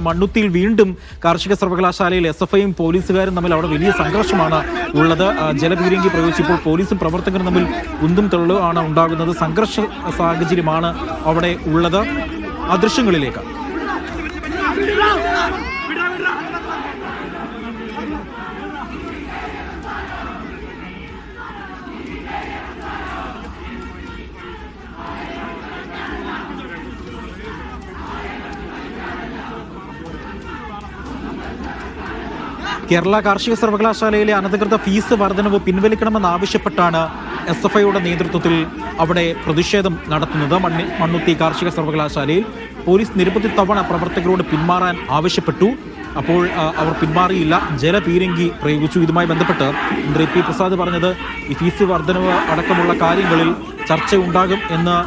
മണ്ണുത്തിയിൽ വീണ്ടും കാർഷിക സർവകലാശാലയിൽ SFIയും പോലീസുകാരും തമ്മിൽ അവിടെ വലിയ സംഘർഷമാണ് ഉള്ളത്. ജലപീരങ്കി പ്രയോഗിച്ചപ്പോൾ പോലീസും പ്രവർത്തകരും തമ്മിൽ ഉന്തും തള്ളുമാണ് ഉണ്ടാകുന്നത്. സംഘർഷ സാഹചര്യമാണ് അവിടെ ഉള്ളത്. ആ ദൃശ്യങ്ങളിലേക്ക് കേരള കാർഷിക സർവകലാശാലയിലെ അനധികൃത ഫീസ് വർധനവ് പിൻവലിക്കണമെന്നാവശ്യപ്പെട്ടാണ് SFIയുടെ നേതൃത്വത്തിൽ അവിടെ പ്രതിഷേധം നടത്തുന്നത്. മണ്ണുത്തി കാർഷിക സർവകലാശാലയിൽ പോലീസ് നിരവധി തവണ പ്രവർത്തകരോട് പിന്മാറാൻ ആവശ്യപ്പെട്ടു. അപ്പോൾ അവർ പിന്മാറിയില്ല, ജലപീരങ്കി പ്രയോഗിച്ചു. ഇതുമായി ബന്ധപ്പെട്ട് മന്ത്രി P. പ്രസാദ് പറഞ്ഞത് ഈ ഫീസ് വർധനവ് അടക്കമുള്ള കാര്യങ്ങളിൽ ചർച്ചയുണ്ടാകും എന്ന്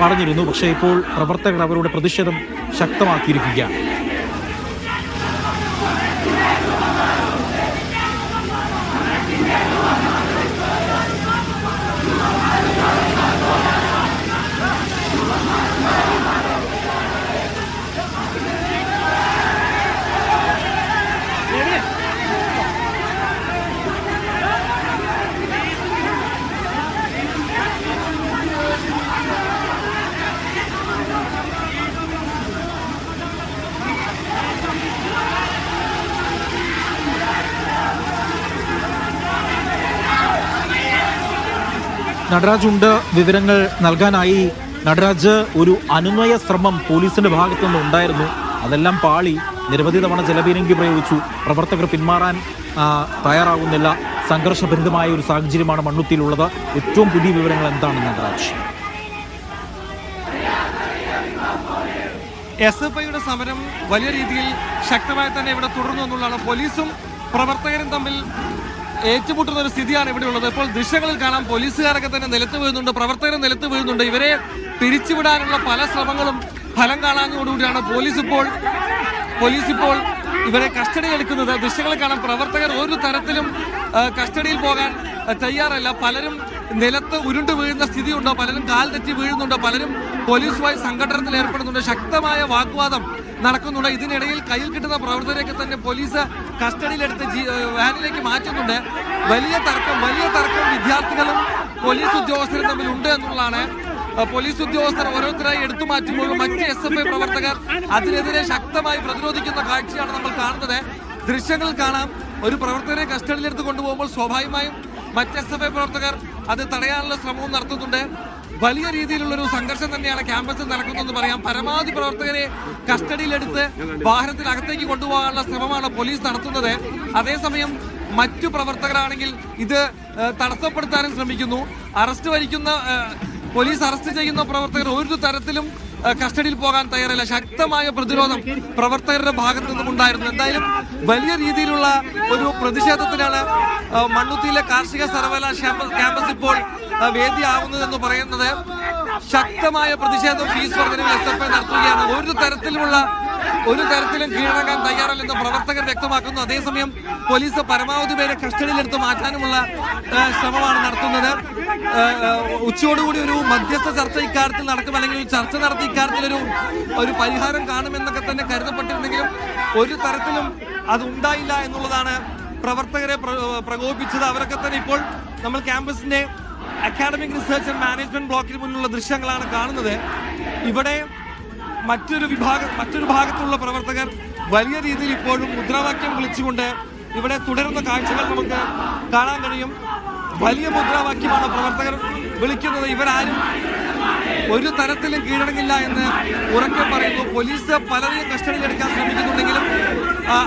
പറഞ്ഞിരുന്നു. പക്ഷേ ഇപ്പോൾ പ്രവർത്തകർ അവരുടെ പ്രതിഷേധം ശക്തമാക്കിയിരിക്കുകയാണ്. നടരാജ് ഉണ്ട് വിവരങ്ങൾ നൽകാനായി. നടരാജ്, ഒരു അനുനയ ശ്രമം പോലീസിന്റെ ഭാഗത്തു നിന്ന് ഉണ്ടായിരുന്നു, അതെല്ലാം പാളി. നിരവധി തവണ ജലപീരങ്കി പ്രയോഗിച്ചു, പ്രവർത്തകർ പിന്മാറാൻ തയ്യാറാകുന്നില്ല. സംഘർഷഭരിതമായ ഒരു സാഹചര്യമാണ് മണ്ണുത്തിയിലുള്ളത്. ഏറ്റവും പുതിയ വിവരങ്ങൾ എന്താണ് നടരാജ്? SFIയുടെ സമരം വലിയ രീതിയിൽ ശക്തമായി തന്നെ ഇവിടെ തുടർന്നു എന്നുള്ളതാണ്. പോലീസും പ്രവർത്തകരും തമ്മിൽ ഏറ്റുമുട്ടുന്ന ഒരു സ്ഥിതിയാണ് ഇവിടെ ഉള്ളത്. ഇപ്പോൾ ദൃശ്യങ്ങളിൽ കാണാം, പോലീസുകാരൊക്കെ തന്നെ നിലത്ത് വീഴുന്നുണ്ട്, പ്രവർത്തകരും നിലത്ത് വീഴുന്നുണ്ട്. ഇവരെ പിരിച്ചുവിടാനുള്ള പല ശ്രമങ്ങളും ഫലം കാണാനോടുകൂടിയാണ് പോലീസ് ഇപ്പോൾ ഇവരെ കസ്റ്റഡിയിൽ എടുക്കുന്നത്. ദൃശ്യങ്ങളിൽ കാണാം, പ്രവർത്തകർ ഒരു തരത്തിലും കസ്റ്റഡിയിൽ പോകാൻ തയ്യാറല്ല. പലരും നിലത്ത് ഉരുണ്ടു വീഴുന്ന സ്ഥിതിയുണ്ട്, പലരും കാൽ തെറ്റി വീഴുന്നുണ്ട്, പലരും പോലീസുമായി സംഘടനത്തിൽ ഏർപ്പെടുന്നുണ്ട്. ശക്തമായ വാഗ്വാദം നടക്കുന്നുണ്ട്. ഇതിനിടയിൽ കയ്യിൽ കിട്ടുന്ന പ്രവർത്തകരെയൊക്കെ തന്നെ പോലീസ് കസ്റ്റഡിയിലെടുത്ത് വാനിലേക്ക് മാറ്റുന്നുണ്ട്. വലിയ തർക്കം വിദ്യാർത്ഥികളും പോലീസ് ഉദ്യോഗസ്ഥരും തമ്മിൽ ഉണ്ട് എന്നുള്ളതാണ്. പോലീസ് ഉദ്യോഗസ്ഥർ ഓരോരുത്തരായി എടുത്തു മാറ്റുമ്പോഴും മറ്റ് SFI പ്രവർത്തകർ അതിനെതിരെ ശക്തമായി പ്രതിരോധിക്കുന്ന കാഴ്ചയാണ് നമ്മൾ കാണുന്നത്. ദൃശ്യങ്ങൾ കാണാം, ഒരു പ്രവർത്തകരെ കസ്റ്റഡിയിലെടുത്ത് കൊണ്ടുപോകുമ്പോൾ സ്വാഭാവികമായും മറ്റ് SFI പ്രവർത്തകർ അത് തടയാനുള്ള ശ്രമവും നടത്തുന്നുണ്ട്. വലിയ രീതിയിലുള്ളൊരു സംഘർഷം തന്നെയാണ് ക്യാമ്പസിൽ നടക്കുന്നതെന്ന് പറയാം. പരമാവധി പ്രവർത്തകരെ കസ്റ്റഡിയിലെടുത്ത് വാഹനത്തിനകത്തേക്ക് കൊണ്ടുപോകാനുള്ള ശ്രമമാണ് പോലീസ് നടത്തുന്നത്. അതേസമയം മറ്റു പ്രവർത്തകരാണെങ്കിൽ ഇത് തടസ്സപ്പെടുത്താനും ശ്രമിക്കുന്നു. പോലീസ് അറസ്റ്റ് ചെയ്യുന്ന പ്രവർത്തകർ ഒരു തരത്തിലും കസ്റ്റഡിയിൽ പോകാൻ തയ്യാറല്ല. ശക്തമായ പ്രതിരോധം പ്രവർത്തകരുടെ ഭാഗത്തു നിന്നും ഉണ്ടായിരുന്നു. എന്തായാലും വലിയ രീതിയിലുള്ള ഒരു പ്രതിഷേധത്തിനാണ് മണ്ണുത്തിയിലെ കാർഷിക സർവകലാശാല ക്യാമ്പസ് ഇപ്പോൾ വേദിയാവുന്നതെന്ന് പറയുന്നത്. ശക്തമായ പ്രതിഷേധം ഫീസ് വർധനയിൽ SFI നടത്തുകയാണ്. ഒരു തരത്തിലും കീഴടങ്ങാൻ തയ്യാറല്ലെന്ന് പ്രവർത്തകർ വ്യക്തമാക്കുന്നു. അതേസമയം പോലീസ് പരമാവധി പേരെ കസ്റ്റഡിയിലെടുത്ത് മാറ്റാനുമുള്ള ശ്രമമാണ് നടത്തുന്നത്. ഉച്ചയോടുകൂടി ഒരു മധ്യസ്ഥ ചർച്ച ഇക്കാര്യത്തിൽ നടക്കും, അല്ലെങ്കിൽ ചർച്ച നടത്തി ഇക്കാര്യത്തിൽ ഒരു പരിഹാരം കാണുമെന്നൊക്കെ തന്നെ കരുതപ്പെട്ടിരുന്നെങ്കിലും ഒരു തരത്തിലും അത് ഉണ്ടായില്ല എന്നുള്ളതാണ് പ്രവർത്തകരെ പ്രകോപിപ്പിച്ചത്. അവരൊക്കെ തന്നെ ഇപ്പോൾ നമ്മൾ ക്യാമ്പസിന്റെ അക്കാഡമിക് റിസർച്ച് ആൻഡ് മാനേജ്മെന്റ് ബ്ലോക്കിന് മുന്നിലുള്ള ദൃശ്യങ്ങളാണ് കാണുന്നത്. ഇവിടെ മറ്റൊരു ഭാഗത്തുള്ള പ്രവർത്തകർ വലിയ രീതിയിൽ ഇപ്പോഴും മുദ്രാവാക്യം വിളിച്ചുകൊണ്ട് ഇവിടെ തുടരുന്ന കാഴ്ചകൾ നമുക്ക് കാണാൻ കഴിയും. വലിയ മുദ്രാവാക്യമാണ് പ്രവർത്തകർ വിളിക്കുന്നത്. ഇവരാരും ഒരു തരത്തിലും കീഴടങ്ങില്ല എന്ന് ഉറക്കെ പറയുന്നു. പോലീസ് പലരെയും കസ്റ്റഡിയിലെടുക്കാൻ ശ്രമിക്കുന്നുണ്ടെങ്കിലും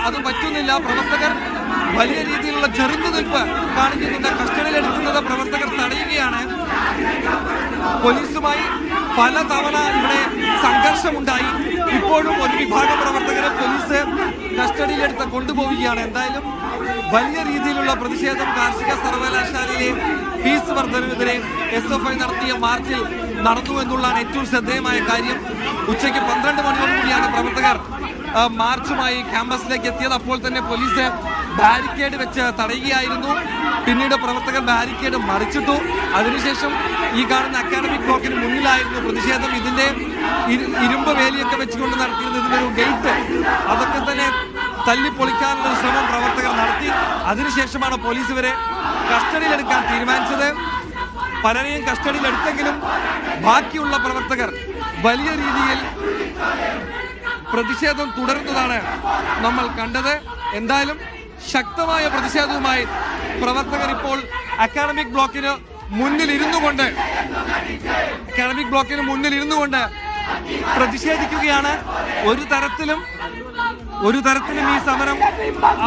അത് പറ്റുന്നില്ല. പ്രവർത്തകർ വലിയ രീതിയിലുള്ള ചെറുത്തുനിൽപ്പ് കാണിക്കുന്നുണ്ട്. കസ്റ്റഡിയിലെടുക്കുന്നത് പ്രവർത്തകർ തടയുകയാണ്. പോലീസുമായി പല തവണ ഇവിടെ സംഘർഷമുണ്ടായി. ഇപ്പോഴും ഒരു വിഭാഗം പ്രവർത്തകരെ പോലീസ് കസ്റ്റഡിയിലെടുത്ത് കൊണ്ടുപോവുകയാണ്. എന്തായാലും വലിയ രീതിയിലുള്ള പ്രതിഷേധം കാർഷിക സർവകലാശാലയിലെ ഫീസ് വർധനവിനെതിരെ SFI നടത്തിയ മാർച്ചിൽ നടന്നു എന്നുള്ളതാണ് ഏറ്റവും ശ്രദ്ധേയമായ കാര്യം. ഉച്ചയ്ക്ക് 12 മണിയോടുകൂടിയാണ് പ്രവർത്തകർ മാർച്ചുമായി ക്യാമ്പസിലേക്ക് എത്തിയത്. അപ്പോൾ തന്നെ പോലീസ് ബാരിക്കേഡ് വെച്ച് തടയുകയായിരുന്നു. പിന്നീട് പ്രവർത്തകർ ബാരിക്കേഡ് മറിച്ചിട്ടു. അതിനുശേഷം ഈ കാണുന്ന അക്കാഡമിക് ബ്ലോക്കിന് മുന്നിലായിരുന്നു പ്രതിഷേധം. ഇതിന്റെ ഇരുമ്പ് വേലിയൊക്കെ വെച്ചുകൊണ്ട് നടത്തിയിരുന്ന ഇതിനൊരു ഗേറ്റ്, അതൊക്കെ തന്നെ തല്ലിപ്പൊളിക്കാനുള്ള ശ്രമം പ്രവർത്തകർ നടത്തി. അതിനുശേഷമാണ് പോലീസ് ഇവരെ കസ്റ്റഡിയിലെടുക്കാൻ തീരുമാനിച്ചത്. പലരെയും കസ്റ്റഡിയിലെടുത്തെങ്കിലും ബാക്കിയുള്ള പ്രവർത്തകർ വലിയ രീതിയിൽ പ്രതിഷേധം തുടരുന്നതാണ് നമ്മൾ കണ്ടത്. എന്തായാലും ശക്തമായ പ്രതിഷേധവുമായി പ്രവർത്തകർ ഇപ്പോൾ അക്കാഡമിക് ബ്ലോക്കിന് മുന്നിലിരുന്നു കൊണ്ട് പ്രതിഷേധിക്കുകയാണ്. ഒരു തരത്തിലും ഈ സമരം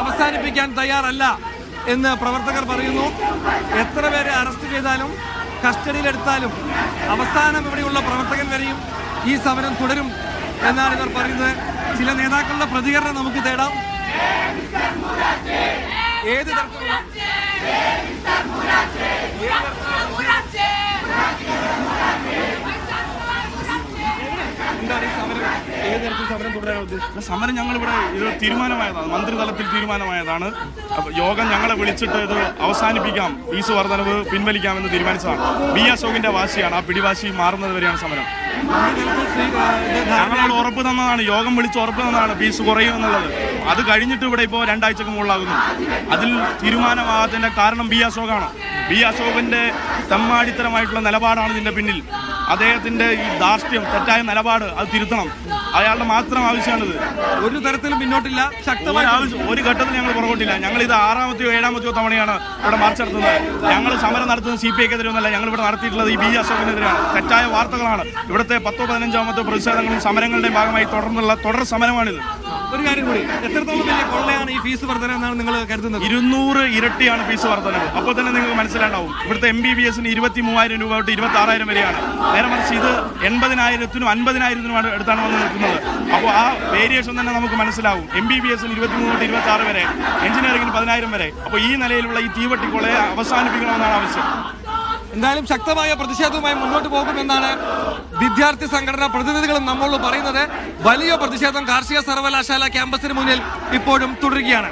അവസാനിപ്പിക്കാൻ തയ്യാറല്ല എന്ന് പ്രവർത്തകർ പറയുന്നു. എത്ര പേരെ അറസ്റ്റ് ചെയ്താലും കസ്റ്റഡിയിലെടുത്താലും അവസാനം ഇവിടെയുള്ള പ്രവർത്തകൻ വരെയും ഈ സമരം തുടരും എന്നാണ് ഇവർ പറയുന്നത്. ചില നേതാക്കളുടെ പ്രതികരണം നമുക്ക് തേടാം. ഏത് തരത്തിലുള്ള എന്താണ് ഈ സമരം? ഏത് തരത്തിൽ സമരം തുടരാൻ ഉദ്ദേശിച്ചത്? സമരം ഞങ്ങളിവിടെ ഇത് തീരുമാനമായതാണ്, മന്ത്രിതലത്തിൽ തീരുമാനമായതാണ്. യോഗം ഞങ്ങളെ വിളിച്ചിട്ട് ഇത് അവസാനിപ്പിക്കാം, ഫീസ് വർധനവ് പിൻവലിക്കാമെന്ന് തീരുമാനിച്ചതാണ്. ബി അശോകിന്റെ വാശിയാണ്, ആ പിടിവാശി മാറുന്നത് വരെയാണ് സമരം. ഞങ്ങളോട് ഉറപ്പ് തന്നതാണ്, യോഗം വിളിച്ച് ഉറപ്പ് തന്നതാണ് ഫീസ് കുറയുമെന്നുള്ളത്. അത് കഴിഞ്ഞിട്ട് ഇവിടെ ഇപ്പോൾ 2 ആഴ്ചക്ക് മുകളിലാകുന്നു. അതിൽ തീരുമാനമാകാത്തതിന്റെ കാരണം ബി അശോകാണ്. ബി അശോകിന്റെ തെമ്മാടിത്തരമായിട്ടുള്ള നിലപാടാണ് ഇതിന്റെ പിന്നിൽ. അദ്ദേഹത്തിന്റെ ഈ ധാർഷ്ട്യം, തെറ്റായ നിലപാട് അത് തിരുത്തണം. അയാളുടെ മാത്രം ആവശ്യമാണിത്. ഒരു തരത്തിലും പിന്നോട്ടില്ല, ശക്തമായ ഒരു ഘട്ടത്തിൽ ഞങ്ങൾ പുറകോട്ടില്ല. ഞങ്ങൾ ഇത് 6ാമത്തെയോ 7ാമത്തെയോ തവണയാണ് ഇവിടെ മാർച്ച് നടത്തുന്നത്. ഞങ്ങൾ സമരം നടത്തുന്നത് CPI ക്കെതിരെ ഒന്നല്ല, ഞങ്ങൾ ഇവിടെ നടത്തിയിട്ടുള്ളത് ഈ ബി അശോകിനെതിരെയാണ്. തെറ്റായ വാർത്തകളാണ്. ഇവിടുത്തെ 10-15ാമത്തെ പ്രതിഷേധങ്ങളും സമരങ്ങളുടെയും ഭാഗമായി തുടർ സമരമാണിത്. ഒരു കാര്യം കൂടി, എത്രത്തോളം വലിയ കൊള്ളയാണ് ഈ ഫീസ് വർധന എന്നാണ് നിങ്ങൾ കരുതുന്നത്? 200 ഇരട്ടിയാണ് ഫീസ് വർധനവ്. അപ്പോൾ തന്നെ നിങ്ങൾക്ക് മനസ്സിലാണ്ടാവും. ഇവിടുത്തെ MBBSന് 23,000 രൂപ തൊട്ട് 26,000 വരെയാണ്. നേരെ മറിച്ച് ഇത് 80,000-നും 50,000-നും അടുത്താണ് വന്ന് നിൽക്കുന്നത്. അപ്പോൾ ആ വേരിയേഷൻ തന്നെ നമുക്ക് മനസ്സിലാവും. MBBSന് 23 തൊട്ട് 26 വരെ, എഞ്ചിനീയറിംഗിന് 10,000 വരെ. അപ്പോൾ ഈ നിലയിലുള്ള ഈ തീവട്ടിക്കൊള്ളയെ അവസാനിപ്പിക്കണമെന്നാണ് ആവശ്യം. എന്തായാലും ശക്തമായ പ്രതിഷേധവുമായി മുന്നോട്ട് പോകുമെന്നാണ് വിദ്യാർത്ഥി സംഘടനാ പ്രതിനിധികളും നമ്മളോട് പറയുന്നത്. വലിയ പ്രതിഷേധം കാർഷിക സർവകലാശാല ക്യാമ്പസിന് മുന്നിൽ ഇപ്പോഴും തുടരുകയാണ്.